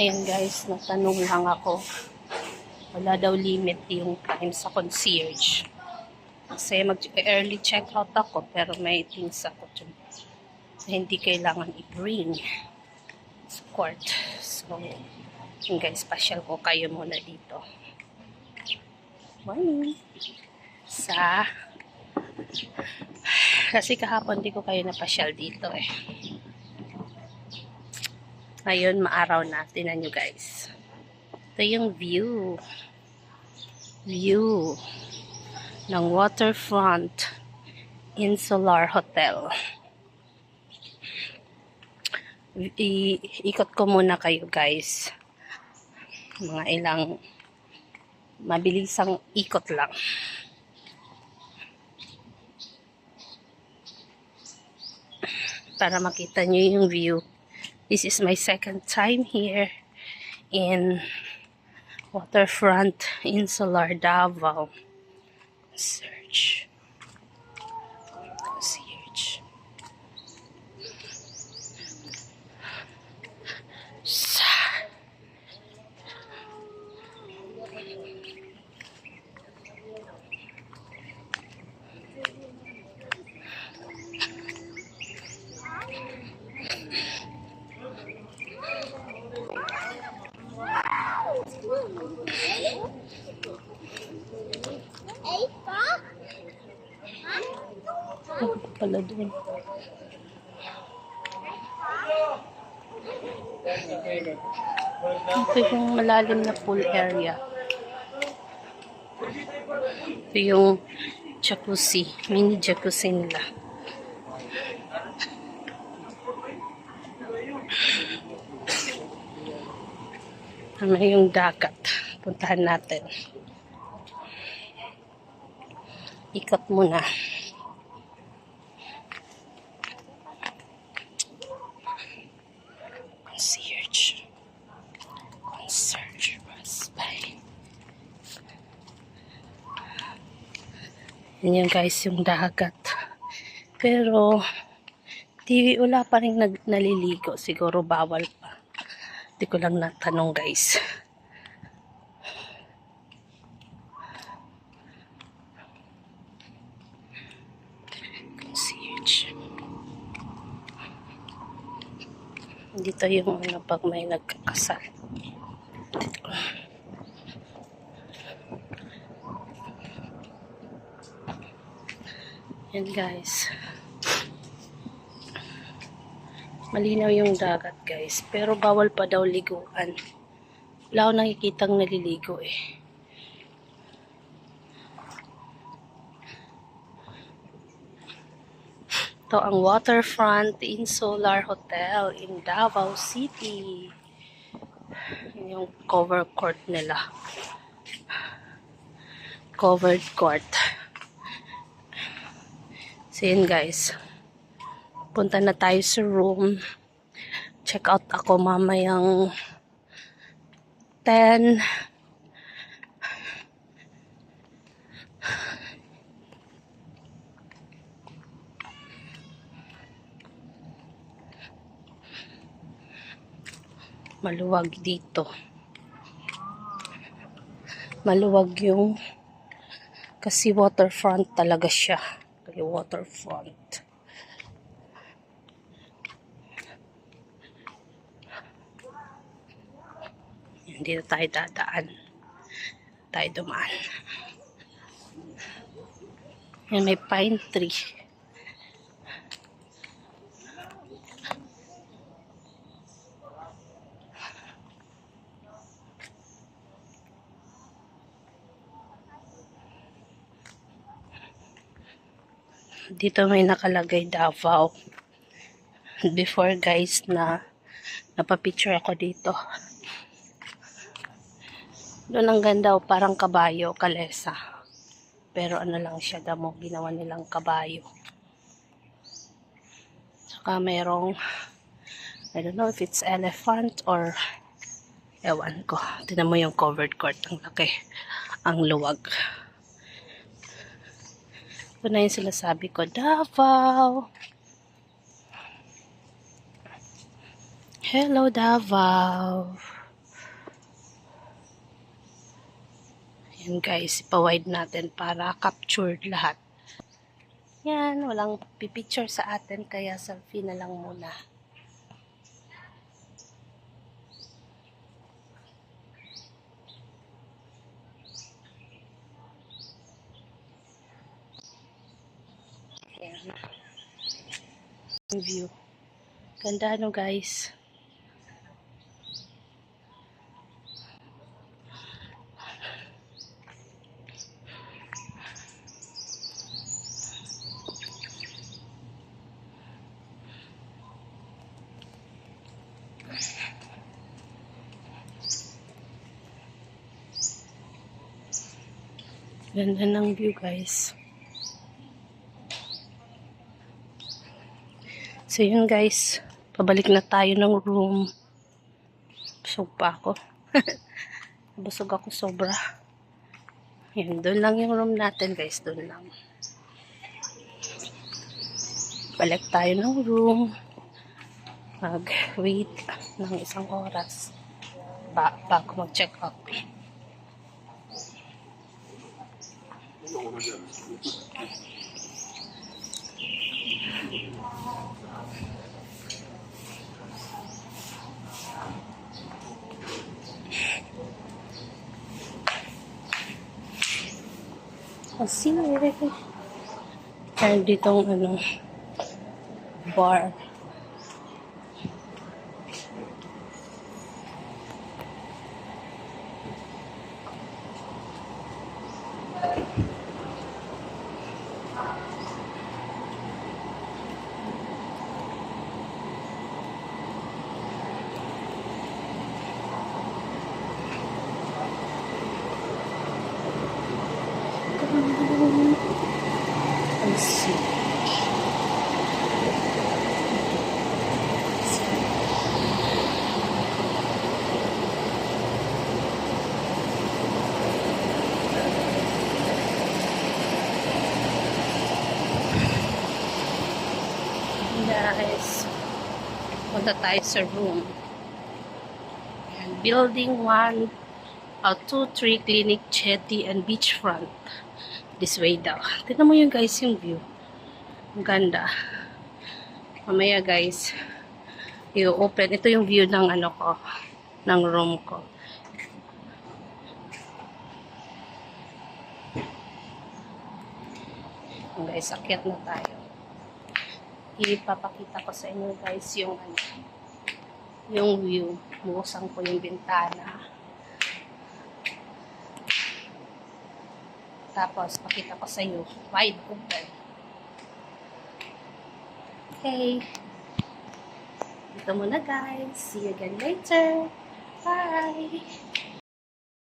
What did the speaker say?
Ayan guys, natanong lang ako. Wala daw limit yung time sa concierge. Kasi mag-early check-out ako pero may things ako dun na hindi kailangan i-bring sa court. So, yun guys, pasyal ko kayo muna dito. Morning! Kasi kahapon di ko kayo napasyal dito eh. Ngayon, maaraw na. Tingnan nyo guys. Ito yung view ng Waterfront Insular Hotel. Ikot ko muna kayo guys. Mga ilang mabilisang ikot lang. Para makita nyo yung view. This is my second time here in Waterfront Insular Davao. Search. Concierge. Pala doon. Ito yung malalim na pool area. Ito yung jacuzzi. Mini jacuzzi nila. Ano yung dagat. Puntahan natin. Ikot muna. Concierge Rasbay. Yan guys yung dagat. Pero wala pa rin naliligo. Siguro bawal pa. Hindi ko lang natanong guys. Concierge. Dito yung pag may nagkakasal. Dito. Yan guys. Malinaw yung dagat guys. Pero bawal pa daw liguan. Wala akong nakikitang naliligo eh. Ito ang Waterfront Insular Hotel in Davao City. Yan yung cover court nila. Covered court. So yun guys. Punta na tayo sa room. Check out ako mamayang 10. Maluwag dito. Maluwag yung kasi waterfront talaga siya. Kaya waterfront. Dito tayo dadaan. Tayo dumaan. Yan may pine tree. Dito may nakalagay Davao. Before guys na napapicture ako dito. Doon ang ganda o parang kabayo, kalesa. Pero ano lang siya, damo, ginawa nilang kabayo. Saka merong, I don't know if it's elephant or ewan ko. Tignan mo yung covered court, ang laki, ang luwag. Ito na yung sila sabi ko, Davao. Hello, Davao. Yan guys, ipawide natin para captured lahat. Yan, walang pipicture sa atin kaya selfie na lang muna. Yan. Yung view. Ganda no guys. Ganda ng view guys. So yun guys, pabalik na tayo ng room. Busog pa ako. Busog ako sobra. Yan, doon lang yung room natin guys, doon lang. Balik tayo ng room. Mag-wait ng isang oras bago mag-check out. Kasi meron ditong bar. Let's see. Guys, punta tayo sa room. And building 1, 2, 3, Clinic, Jetty, and Beachfront. This way daw. Tignan mo yun guys, yung view. Ang ganda. Mamaya guys, i-open. Ito yung view ng ko, ng room ko. Guys, akyat na tayo. Ipapakita ko sa inyo guys yung view. Buksan ko yung bintana. Tapos, pakita ko sa iyo. Wide open. Okay. Dito muna guys. See you again later. Bye!